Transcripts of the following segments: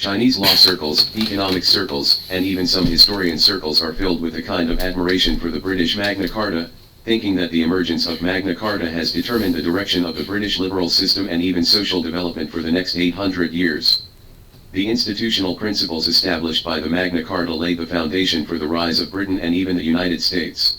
Chinese law circles, economic circles, and even some historian circles are filled with a kind of admiration for the British Magna Carta, thinking that the emergence of Magna Carta has determined the direction of the British liberal system and even social development for the next 800 years. The institutional principles established by the Magna Carta laid the foundation for the rise of Britain and even the United States.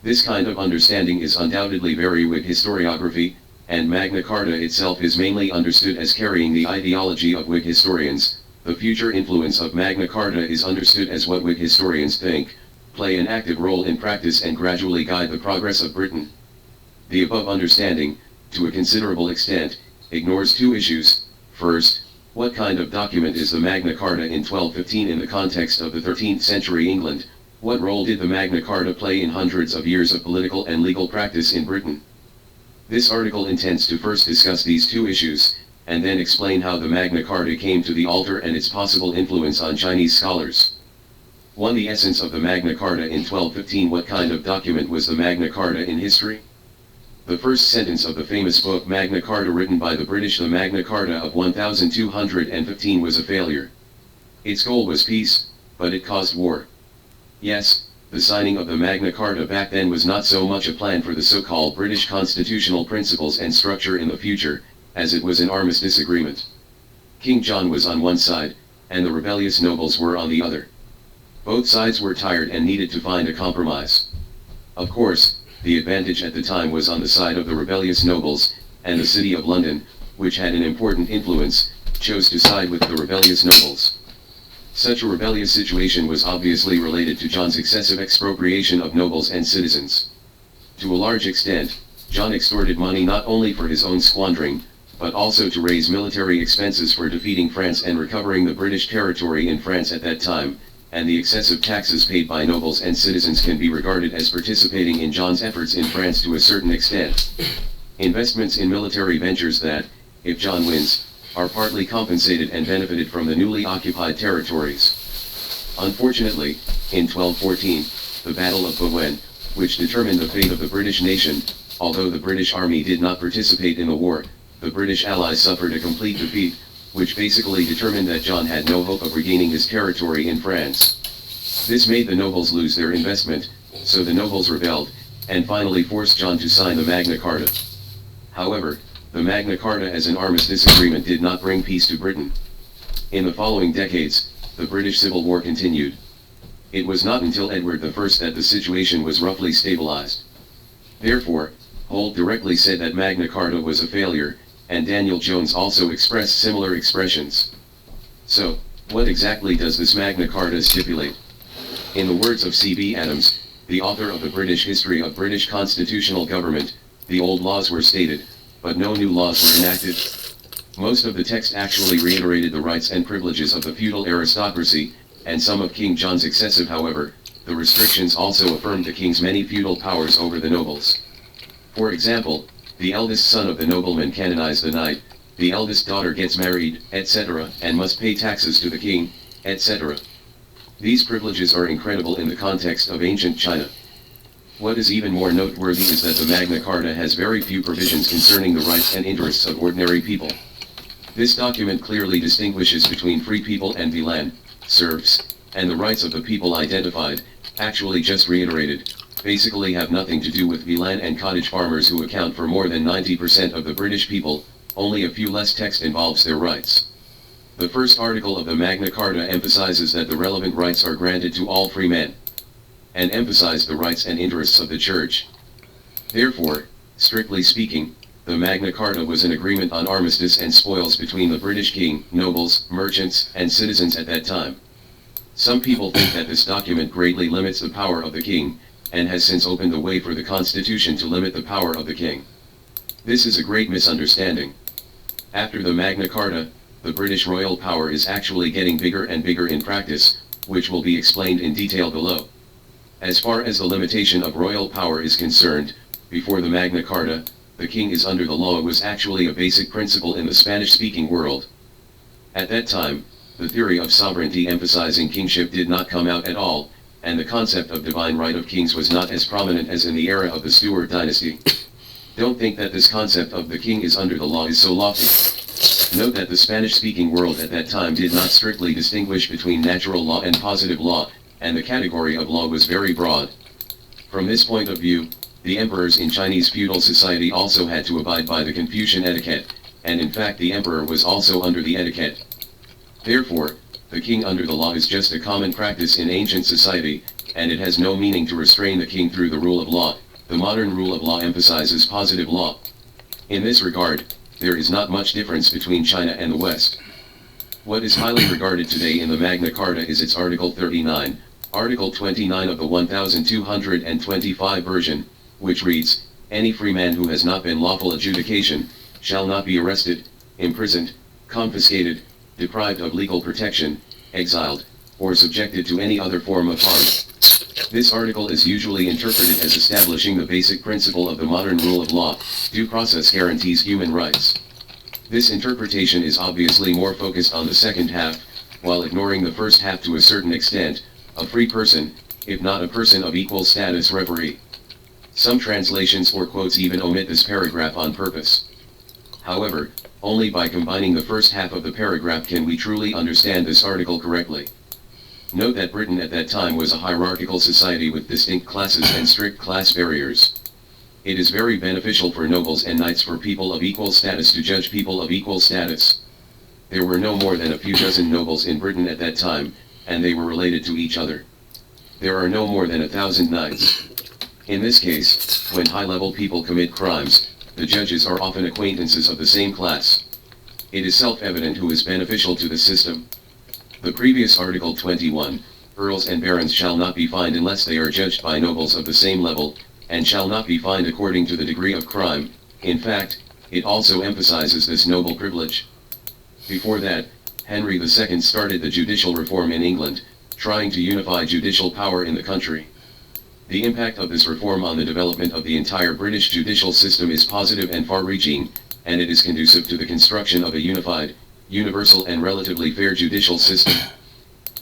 This kind of understanding is undoubtedly very Whig historiography, and Magna Carta itself is mainly understood as carrying the ideology of Whig historians. The future influence of Magna Carta is understood as what Whig historians think, play an active role in practice and gradually guide the progress of Britain. The above understanding, to a considerable extent, ignores two issues. First, what kind of document is the Magna Carta in 1215 in the context of the 13th century England? What role did the Magna Carta play in hundreds of years of political and legal practice in Britain? This article intends to first discuss these two issues, and then explain how the Magna Carta came to the altar and its possible influence on Chinese scholars. 1. The essence of the Magna Carta in 1215. What kind of document was the Magna Carta in history? The first sentence of the famous book Magna Carta, written by the British, the Magna Carta of 1215, was a failure. Its goal was peace, but it caused war. Yes, the signing of the Magna Carta back then was not so much a plan for the so-called British constitutional principles and structure in the future, as it was an armistice agreement. King John was on one side, and the rebellious nobles were on the other. Both sides were tired and needed to find a compromise. Of course, the advantage at the time was on the side of the rebellious nobles, and the City of London, which had an important influence, chose to side with the rebellious nobles. Such a rebellious situation was obviously related to John's excessive expropriation of nobles and citizens. To a large extent, John extorted money not only for his own squandering, but also to raise military expenses for defeating France and recovering the British territory in France at that time, and the excessive taxes paid by nobles and citizens can be regarded as participating in John's efforts in France to a certain extent. Investments in military ventures that, if John wins, are partly compensated and benefited from the newly occupied territories. Unfortunately, in 1214, the Battle of Beauvais, which determined the fate of the British nation, although the British army did not participate in the war, the British allies suffered a complete defeat, which basically determined that John had no hope of regaining his territory in France. This made the nobles lose their investment, so the nobles rebelled, and finally forced John to sign the Magna Carta. However, the Magna Carta as an armistice agreement did not bring peace to Britain. In the following decades, the British Civil War continued. It was not until Edward I that the situation was roughly stabilized. Therefore, Holt directly said that Magna Carta was a failure, and Daniel Jones also expressed similar expressions. So, what exactly does this Magna Carta stipulate? In the words of C.B. Adams, the author of the British History of British Constitutional Government, the old laws were stated, but no new laws were enacted. Most of the text actually reiterated the rights and privileges of the feudal aristocracy, and some of King John's excessive. However, the restrictions also affirmed the king's many feudal powers over the nobles. For example, the eldest son of the nobleman canonized the knight, the eldest daughter gets married, etc., and must pay taxes to the king, etc. These privileges are incredible in the context of ancient China. What is even more noteworthy is that the Magna Carta has very few provisions concerning the rights and interests of ordinary people. This document clearly distinguishes between free people and villein, serfs, and the rights of the people identified, actually just reiterated, basically have nothing to do with villein and cottage farmers who account for more than 90% of the British people. Only a few less text involves their rights. The first article of the Magna Carta emphasizes that the relevant rights are granted to all free men, and emphasized the rights and interests of the Church. Therefore, strictly speaking, the Magna Carta was an agreement on armistice and spoils between the British king, nobles, merchants, and citizens at that time. Some people think that this document greatly limits the power of the king, and has since opened the way for the Constitution to limit the power of the king. This is a great misunderstanding. After the Magna Carta, the British royal power is actually getting bigger and bigger in practice, which will be explained in detail below. As far as the limitation of royal power is concerned, before the Magna Carta, the king is under the law was actually a basic principle in the Spanish-speaking world. At that time, the theory of sovereignty emphasizing kingship did not come out at all, and the concept of divine right of kings was not as prominent as in the era of the Stuart dynasty. Don't think that this concept of the king is under the law is so lofty. Note that the Spanish-speaking world at that time did not strictly distinguish between natural law and positive law, and the category of law was very broad. From this point of view, the emperors in Chinese feudal society also had to abide by the Confucian etiquette, and in fact the emperor was also under the etiquette. Therefore, the king under the law is just a common practice in ancient society, and it has no meaning to restrain the king through the rule of law. The modern rule of law emphasizes positive law. In this regard, there is not much difference between China and the West. What is highly regarded today in the Magna Carta is its Article 39, Article 29 of the 1225 version, which reads, "Any free man who has not been lawful adjudication, shall not be arrested, imprisoned, confiscated, deprived of legal protection, exiled, or subjected to any other form of harm." This article is usually interpreted as establishing the basic principle of the modern rule of law: due process guarantees human rights. This interpretation is obviously more focused on the second half, while ignoring the first half to a certain extent. A free person, if not a person of equal status, referee. Some translations or quotes even omit this paragraph on purpose. However, only by combining the first half of the paragraph can we truly understand this article correctly. Note that Britain at that time was a hierarchical society with distinct classes and strict class barriers. It is very beneficial for nobles and knights for people of equal status to judge people of equal status. There were no more than a few dozen nobles in Britain at that time, and they were related to each other. There are no more than 1,000 knights. In this case, when high-level people commit crimes, the judges are often acquaintances of the same class. It is self-evident who is beneficial to the system. The previous Article 21, earls and barons shall not be fined unless they are judged by nobles of the same level, and shall not be fined according to the degree of crime. In fact, it also emphasizes this noble privilege. Before that, Henry II started the judicial reform in England, trying to unify judicial power in the country. The impact of this reform on the development of the entire British judicial system is positive and far-reaching, and it is conducive to the construction of a unified, universal and relatively fair judicial system.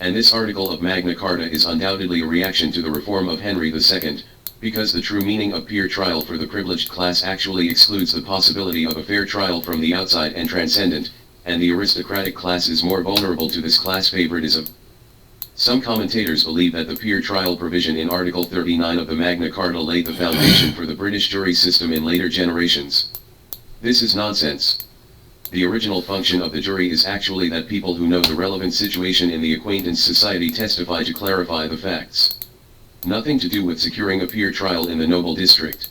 And this article of Magna Carta is undoubtedly a reaction to the reform of Henry II, because the true meaning of peer trial for the privileged class actually excludes the possibility of a fair trial from the outside and transcendent, and the aristocratic class is more vulnerable to this class favoritism. Some commentators believe that the peer trial provision in Article 39 of the Magna Carta laid the foundation for the British jury system in later generations. This is nonsense. The original function of the jury is actually that people who know the relevant situation in the acquaintance society testify to clarify the facts. Nothing to do with securing a peer trial in the noble district.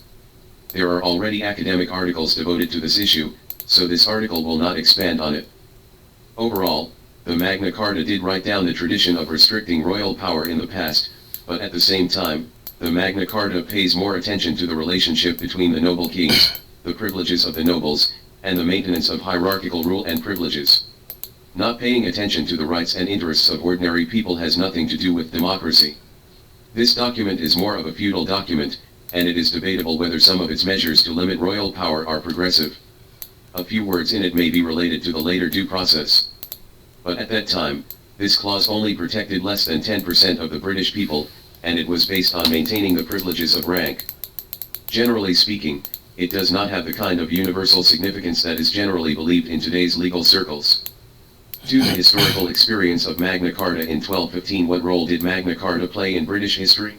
There are already academic articles devoted to this issue, so this article will not expand on it. Overall, the Magna Carta did write down the tradition of restricting royal power in the past, but at the same time, the Magna Carta pays more attention to the relationship between the noble kings, the privileges of the nobles, and the maintenance of hierarchical rule and privileges. Not paying attention to the rights and interests of ordinary people has nothing to do with democracy. This document is more of a feudal document, and it is debatable whether some of its measures to limit royal power are progressive. A few words in it may be related to the later due process. But at that time, this clause only protected less than 10% of the British people, and it was based on maintaining the privileges of rank. Generally speaking, it does not have the kind of universal significance that is generally believed in today's legal circles. To the historical experience of Magna Carta in 1215, what role did Magna Carta play in British history?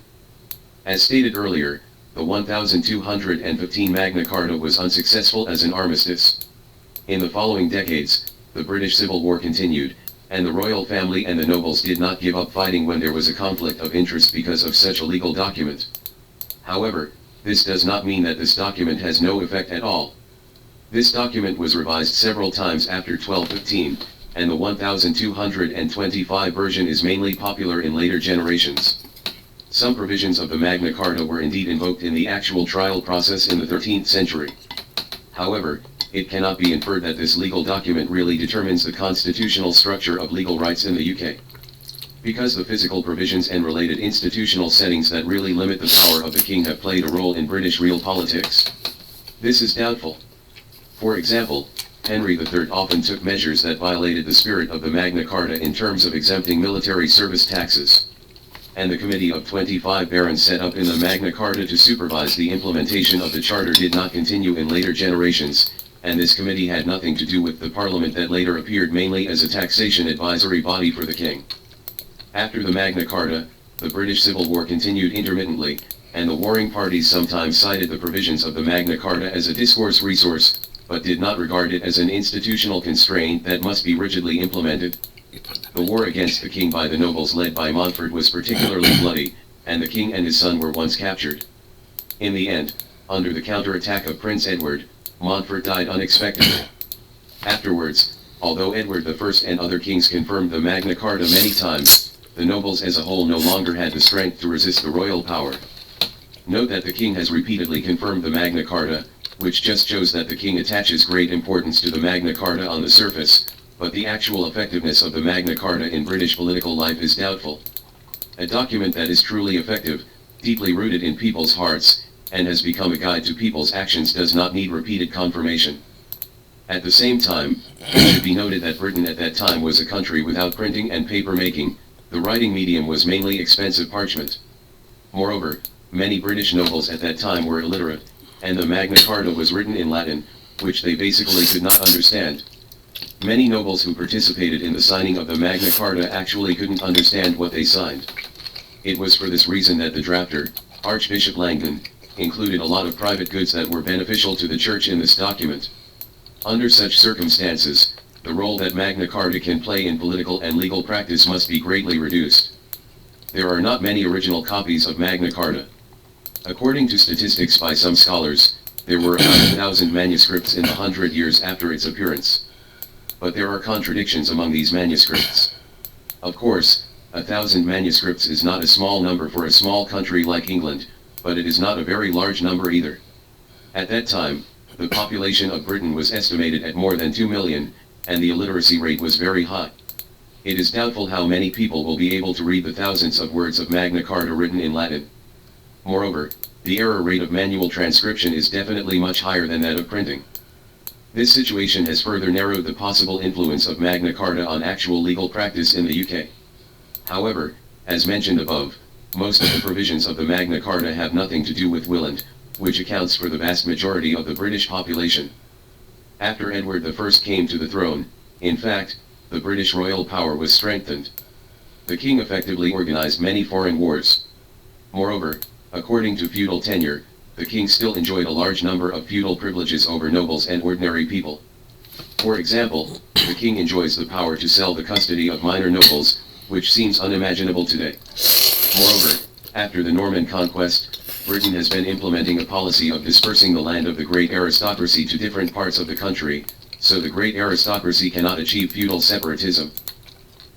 As stated earlier, the 1215 Magna Carta was unsuccessful as an armistice. In the following decades, the British Civil War continued, and the royal family and the nobles did not give up fighting when there was a conflict of interest because of such a legal document. However, this does not mean that this document has no effect at all. This document was revised several times after 1215, and the 1225 version is mainly popular in later generations. Some provisions of the Magna Carta were indeed invoked in the actual trial process in the 13th century. However, it cannot be inferred that this legal document really determines the constitutional structure of legal rights in the UK. Because the physical provisions and related institutional settings that really limit the power of the king have played a role in British real politics. This is doubtful. For example, Henry III often took measures that violated the spirit of the Magna Carta in terms of exempting military service taxes. And the Committee of 25 Barons set up in the Magna Carta to supervise the implementation of the Charter did not continue in later generations, and this committee had nothing to do with the Parliament that later appeared mainly as a taxation advisory body for the king. After the Magna Carta, the British Civil War continued intermittently, and the warring parties sometimes cited the provisions of the Magna Carta as a discourse resource, but did not regard it as an institutional constraint that must be rigidly implemented. The war against the king by the nobles led by Montfort was particularly bloody, and the king and his son were once captured. In the end, under the counterattack of Prince Edward, Montfort died unexpectedly. Afterwards, although Edward I and other kings confirmed the Magna Carta many times, the nobles as a whole no longer had the strength to resist the royal power. Note that the king has repeatedly confirmed the Magna Carta, which just shows that the king attaches great importance to the Magna Carta on the surface, but the actual effectiveness of the Magna Carta in British political life is doubtful. A document that is truly effective, deeply rooted in people's hearts, and has become a guide to people's actions does not need repeated confirmation. At the same time, it should be noted that Britain at that time was a country without printing and paper making. The writing medium was mainly expensive parchment. Moreover, many British nobles at that time were illiterate, and the Magna Carta was written in Latin, which they basically could not understand. Many nobles who participated in the signing of the Magna Carta actually couldn't understand what they signed. It was for this reason that the drafter, Archbishop Langdon, included a lot of private goods that were beneficial to the church in this document. Under such circumstances, the role that Magna Carta can play in political and legal practice must be greatly reduced. There are not many original copies of Magna Carta. According to statistics by some scholars, there were about 1,000 manuscripts in the 100 years after its appearance. But there are contradictions among these manuscripts. Of course, 1,000 manuscripts is not a small number for a small country like England, but it is not a very large number either. At that time, the population of Britain was estimated at more than 2 million, and the illiteracy rate was very high. It is doubtful how many people will be able to read the thousands of words of Magna Carta written in Latin. Moreover, the error rate of manual transcription is definitely much higher than that of printing. This situation has further narrowed the possible influence of Magna Carta on actual legal practice in the UK. However, as mentioned above, most of the provisions of the Magna Carta have nothing to do with Willand, which accounts for the vast majority of the British population. After Edward I came to the throne, in fact, the British royal power was strengthened. The king effectively organized many foreign wars. Moreover, according to feudal tenure, the king still enjoyed a large number of feudal privileges over nobles and ordinary people. For example, the king enjoys the power to sell the custody of minor nobles, which seems unimaginable today. Moreover, after the Norman conquest, Britain has been implementing a policy of dispersing the land of the great aristocracy to different parts of the country, so the great aristocracy cannot achieve feudal separatism.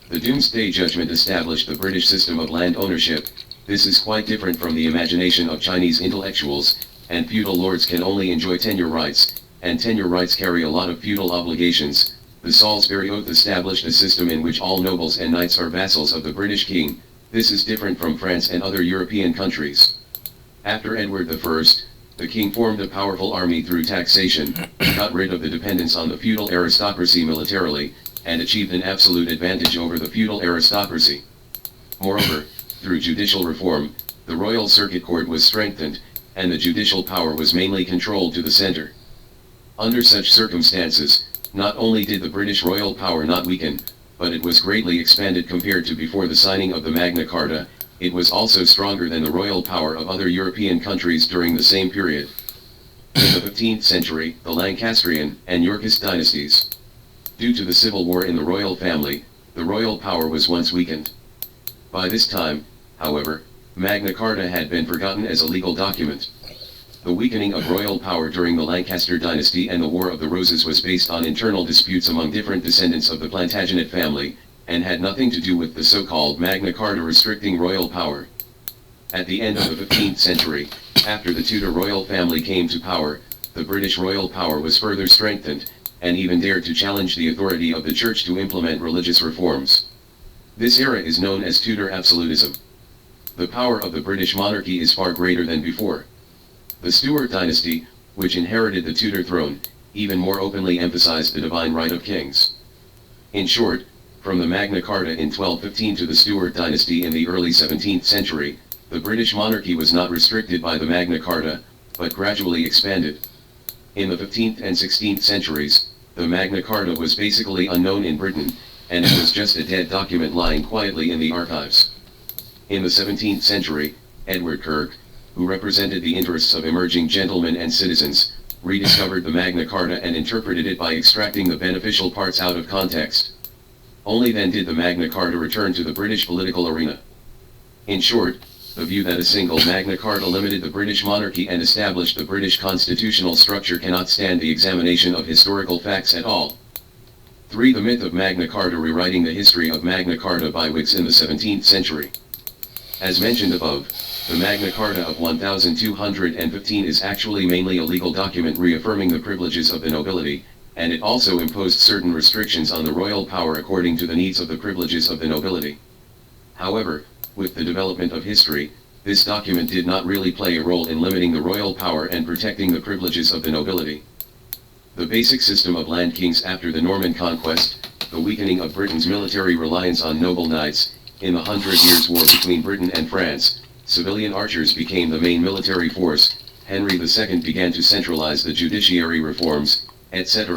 The Doomsday Judgment established the British system of land ownership. This is quite different from the imagination of Chinese intellectuals, and feudal lords can only enjoy tenure rights, and tenure rights carry a lot of feudal obligations. The Salisbury Oath established a system in which all nobles and knights are vassals of the British king. This is different from France and other European countries. After Edward I, the king formed a powerful army through taxation, got rid of the dependence on the feudal aristocracy militarily, and achieved an absolute advantage over the feudal aristocracy. Moreover, through judicial reform, the royal circuit court was strengthened, and the judicial power was mainly controlled to the center. Under such circumstances, not only did the British royal power not weaken, but it was greatly expanded compared to before the signing of the Magna Carta. It was also stronger than the royal power of other European countries during the same period. In the 15th century, the Lancastrian and Yorkist dynasties. Due to the civil war in the royal family, the royal power was once weakened. By this time, however, Magna Carta had been forgotten as a legal document. The weakening of royal power during the Lancaster dynasty and the War of the Roses was based on internal disputes among different descendants of the Plantagenet family, and had nothing to do with the so-called Magna Carta restricting royal power. At the end of the 15th century, after the Tudor royal family came to power, the British royal power was further strengthened, and even dared to challenge the authority of the church to implement religious reforms. This era is known as Tudor absolutism. The power of the British monarchy is far greater than before. The Stuart dynasty, which inherited the Tudor throne, even more openly emphasized the divine right of kings. In short, from the Magna Carta in 1215 to the Stuart dynasty in the early 17th century, the British monarchy was not restricted by the Magna Carta, but gradually expanded. In the 15th and 16th centuries, the Magna Carta was basically unknown in Britain, and it was just a dead document lying quietly in the archives. In the 17th century, Edward Kirk, who represented the interests of emerging gentlemen and citizens, rediscovered the Magna Carta and interpreted it by extracting the beneficial parts out of context. Only then did the Magna Carta return to the British political arena. In short, the view that a single Magna Carta limited the British monarchy and established the British constitutional structure cannot stand the examination of historical facts at all. 3. The myth of Magna Carta rewriting the history of Magna Carta by Whigs in the 17th century. As mentioned above, the Magna Carta of 1215 is actually mainly a legal document reaffirming the privileges of the nobility, and it also imposed certain restrictions on the royal power according to the needs of the privileges of the nobility. However, with the development of history, this document did not really play a role in limiting the royal power and protecting the privileges of the nobility. The basic system of land kings after the Norman conquest, the weakening of Britain's military reliance on noble knights, in the 100 Years' War between Britain and France, civilian archers became the main military force, Henry II began to centralize the judiciary reforms, etc.,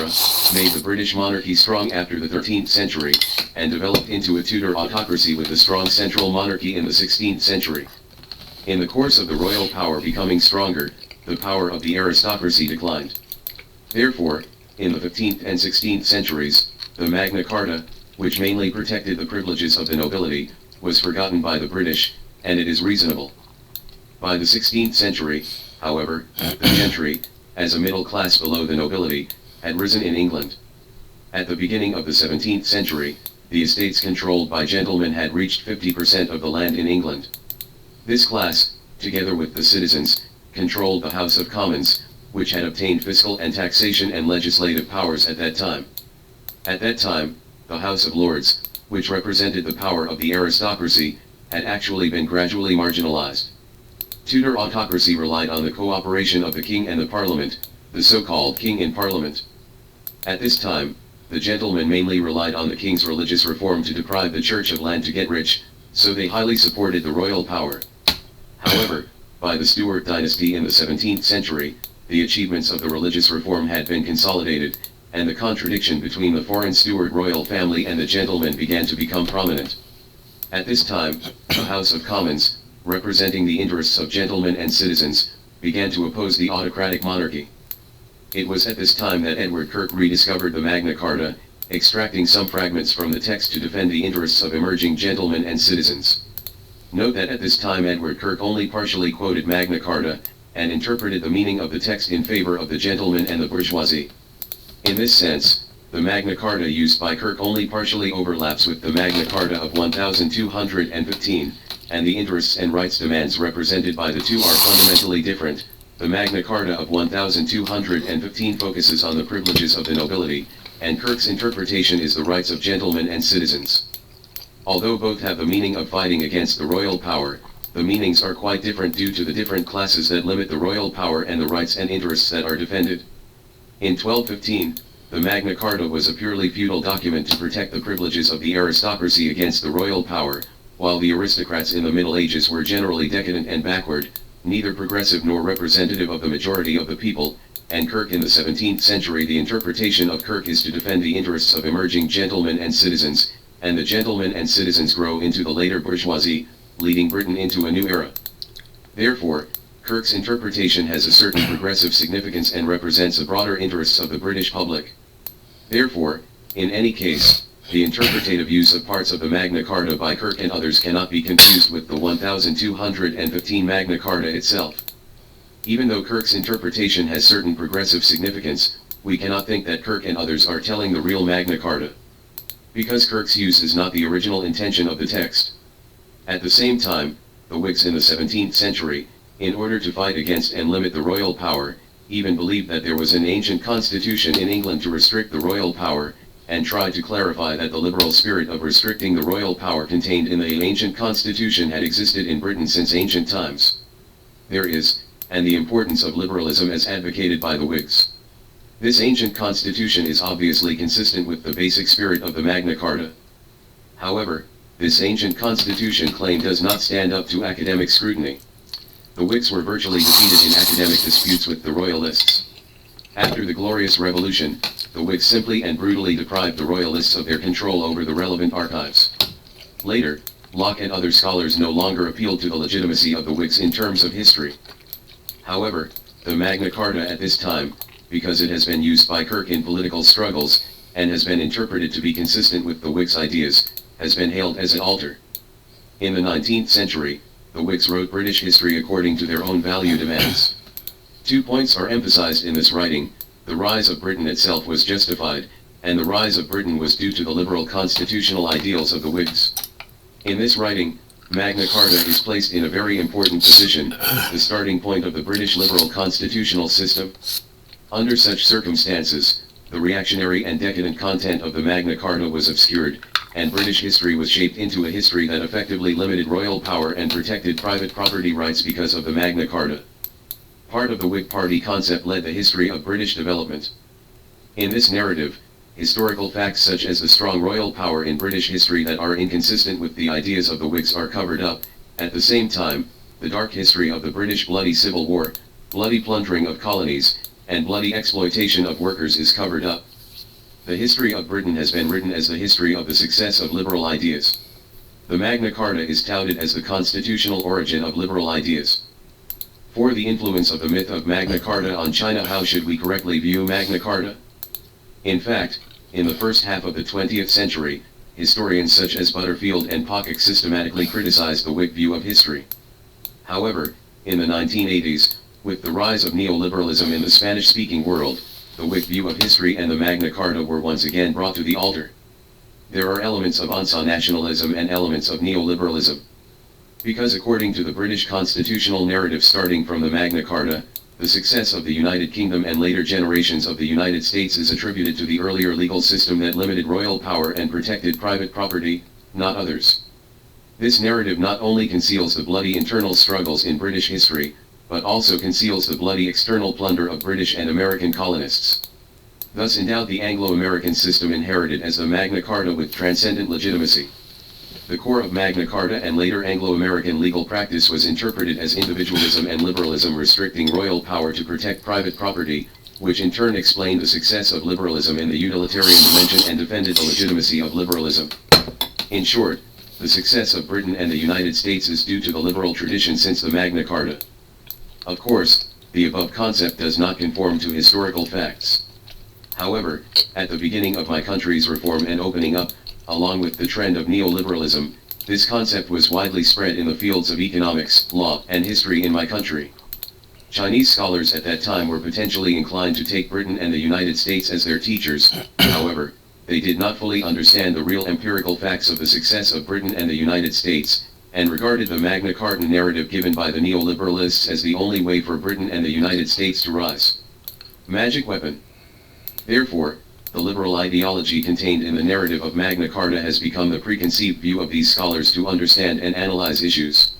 made the British monarchy strong after the 13th century, and developed into a Tudor autocracy with a strong central monarchy in the 16th century. In the course of the royal power becoming stronger, the power of the aristocracy declined. Therefore, in the 15th and 16th centuries, the Magna Carta, which mainly protected the privileges of the nobility, was forgotten by the British, and it is reasonable. By the 16th century, however, the gentry, as a middle class below the nobility, had risen in England. At the beginning of the 17th century, the estates controlled by gentlemen had reached 50% of the land in England. This class, together with the citizens, controlled the House of Commons, which had obtained fiscal and taxation and legislative powers at that time. At that time, the House of Lords, which represented the power of the aristocracy, had actually been gradually marginalized. Tudor autocracy relied on the cooperation of the king and the parliament, the so-called king in parliament. At this time, the gentlemen mainly relied on the king's religious reform to deprive the church of land to get rich, so they highly supported the royal power. However, by the Stuart dynasty in the 17th century, the achievements of the religious reform had been consolidated, and the contradiction between the foreign Stuart royal family and the gentlemen began to become prominent. At this time, the House of Commons, representing the interests of gentlemen and citizens, began to oppose the autocratic monarchy. It was at this time that Edward Kirk rediscovered the Magna Carta, extracting some fragments from the text to defend the interests of emerging gentlemen and citizens. Note that at this time Edward Kirk only partially quoted Magna Carta, and interpreted the meaning of the text in favor of the gentlemen and the bourgeoisie. In this sense, the Magna Carta used by Kirk only partially overlaps with the Magna Carta of 1215, and the interests and rights demands represented by the two are fundamentally different. The Magna Carta of 1215 focuses on the privileges of the nobility, and Kirk's interpretation is the rights of gentlemen and citizens. Although both have the meaning of fighting against the royal power, the meanings are quite different due to the different classes that limit the royal power and the rights and interests that are defended. In 1215, the Magna Carta was a purely feudal document to protect the privileges of the aristocracy against the royal power, while the aristocrats in the Middle Ages were generally decadent and backward, neither progressive nor representative of the majority of the people, and Kirk in the 17th century. The interpretation of Kirk is to defend the interests of emerging gentlemen and citizens, and the gentlemen and citizens grow into the later bourgeoisie, leading Britain into a new era. Therefore, Kirk's interpretation has a certain progressive significance and represents the broader interests of the British public. Therefore, in any case, the interpretative use of parts of the Magna Carta by Kirk and others cannot be confused with the 1215 Magna Carta itself. Even though Kirk's interpretation has certain progressive significance, we cannot think that Kirk and others are telling the real Magna Carta, because Kirk's use is not the original intention of the text. At the same time, the Whigs in the 17th century, in order to fight against and limit the royal power, even believed that there was an ancient constitution in England to restrict the royal power, and tried to clarify that the liberal spirit of restricting the royal power contained in the ancient constitution had existed in Britain since ancient times. There is, and the importance of liberalism as advocated by the Whigs. This ancient constitution is obviously consistent with the basic spirit of the Magna Carta. However, this ancient constitution claim does not stand up to academic scrutiny. The Whigs were virtually defeated in academic disputes with the Royalists. After the Glorious Revolution, the Whigs simply and brutally deprived the Royalists of their control over the relevant archives. Later, Locke and other scholars no longer appealed to the legitimacy of the Whigs in terms of history. However, the Magna Carta at this time, because it has been used by Kirk in political struggles, and has been interpreted to be consistent with the Whigs' ideas, has been hailed as an altar. In the 19th century, the Whigs wrote British history according to their own value demands. 2 points are emphasized in this writing: the rise of Britain itself was justified, and the rise of Britain was due to the liberal constitutional ideals of the Whigs. In this writing, Magna Carta is placed in a very important position, the starting point of the British liberal constitutional system. Under such circumstances, the reactionary and decadent content of the Magna Carta was obscured, and British history was shaped into a history that effectively limited royal power and protected private property rights because of the Magna Carta. Part of the Whig Party concept led the history of British development. In this narrative, historical facts such as the strong royal power in British history that are inconsistent with the ideas of the Whigs are covered up. At the same time, the dark history of the British bloody civil war, bloody plundering of colonies, and bloody exploitation of workers is covered up. The history of Britain has been written as the history of the success of liberal ideas. The Magna Carta is touted as the constitutional origin of liberal ideas. For the influence of the myth of Magna Carta on China, how should we correctly view Magna Carta? In fact, in the first half of the 20th century, historians such as Butterfield and Pocock systematically criticized the Whig view of history. However, in the 1980s, with the rise of neoliberalism in the Spanish-speaking world, the Whig view of history and the Magna Carta were once again brought to the altar. There are elements of Ancien nationalism and elements of neoliberalism. Because according to the British constitutional narrative starting from the Magna Carta, the success of the United Kingdom and later generations of the United States is attributed to the earlier legal system that limited royal power and protected private property, not others. This narrative not only conceals the bloody internal struggles in British history, but also conceals the bloody external plunder of British and American colonists. Thus endowed the Anglo-American system inherited as the Magna Carta with transcendent legitimacy. The core of Magna Carta and later Anglo-American legal practice was interpreted as individualism and liberalism restricting royal power to protect private property, which in turn explained the success of liberalism in the utilitarian dimension and defended the legitimacy of liberalism. In short, the success of Britain and the United States is due to the liberal tradition since the Magna Carta. Of course, the above concept does not conform to historical facts. However, at the beginning of my country's reform and opening up, along with the trend of neoliberalism, this concept was widely spread in the fields of economics, law, and history in my country. Chinese scholars at that time were potentially inclined to take Britain and the United States as their teachers. However, they did not fully understand the real empirical facts of the success of Britain and the United States, and regarded the Magna Carta narrative given by the neoliberalists as the only way for Britain and the United States to rise. Magic weapon. Therefore, the liberal ideology contained in the narrative of Magna Carta has become the preconceived view of these scholars to understand and analyze issues.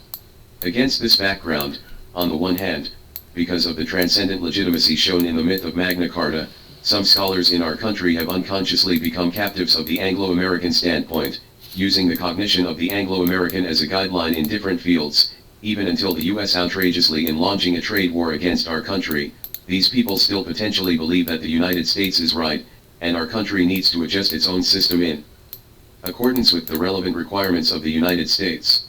Against this background, on the one hand, because of the transcendent legitimacy shown in the myth of Magna Carta, some scholars in our country have unconsciously become captives of the Anglo-American standpoint, using the cognition of the Anglo-American as a guideline in different fields, even until the US outrageously in launching a trade war against our country. These people still potentially believe that the United States is right, and our country needs to adjust its own system in accordance with the relevant requirements of the United States.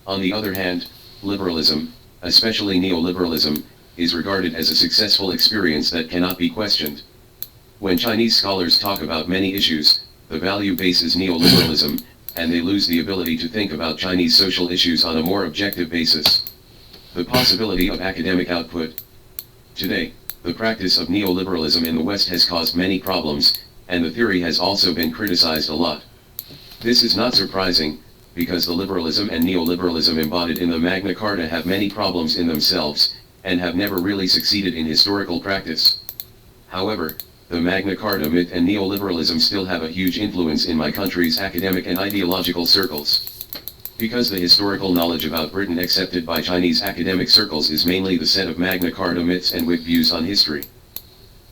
On the other hand, liberalism, especially neoliberalism, is regarded as a successful experience that cannot be questioned. When Chinese scholars talk about many issues, the value base is neoliberalism, and they lose the ability to think about Chinese social issues on a more objective basis. The possibility of academic output. Today, the practice of neoliberalism in the West has caused many problems, and the theory has also been criticized a lot. This is not surprising, because the liberalism and neoliberalism embodied in the Magna Carta have many problems in themselves, and have never really succeeded in historical practice. However, the Magna Carta myth and neoliberalism still have a huge influence in my country's academic and ideological circles. Because the historical knowledge about Britain accepted by Chinese academic circles is mainly the set of Magna Carta myths and Whig views on history.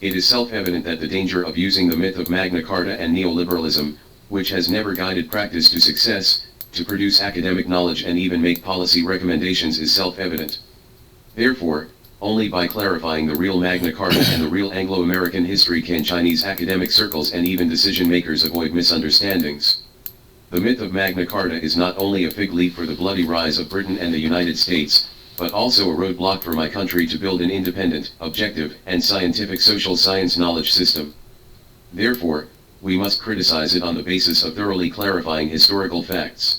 It is self-evident that the danger of using the myth of Magna Carta and neoliberalism, which has never guided practice to success, to produce academic knowledge and even make policy recommendations is self-evident. Therefore, Only by clarifying the real Magna Carta and the real Anglo-American history can Chinese academic circles and even decision-makers avoid misunderstandings. The myth of Magna Carta is not only a fig leaf for the bloody rise of Britain and the United States, but also a roadblock for my country to build an independent, objective, and scientific social science knowledge system. Therefore, we must criticize it on the basis of thoroughly clarifying historical facts.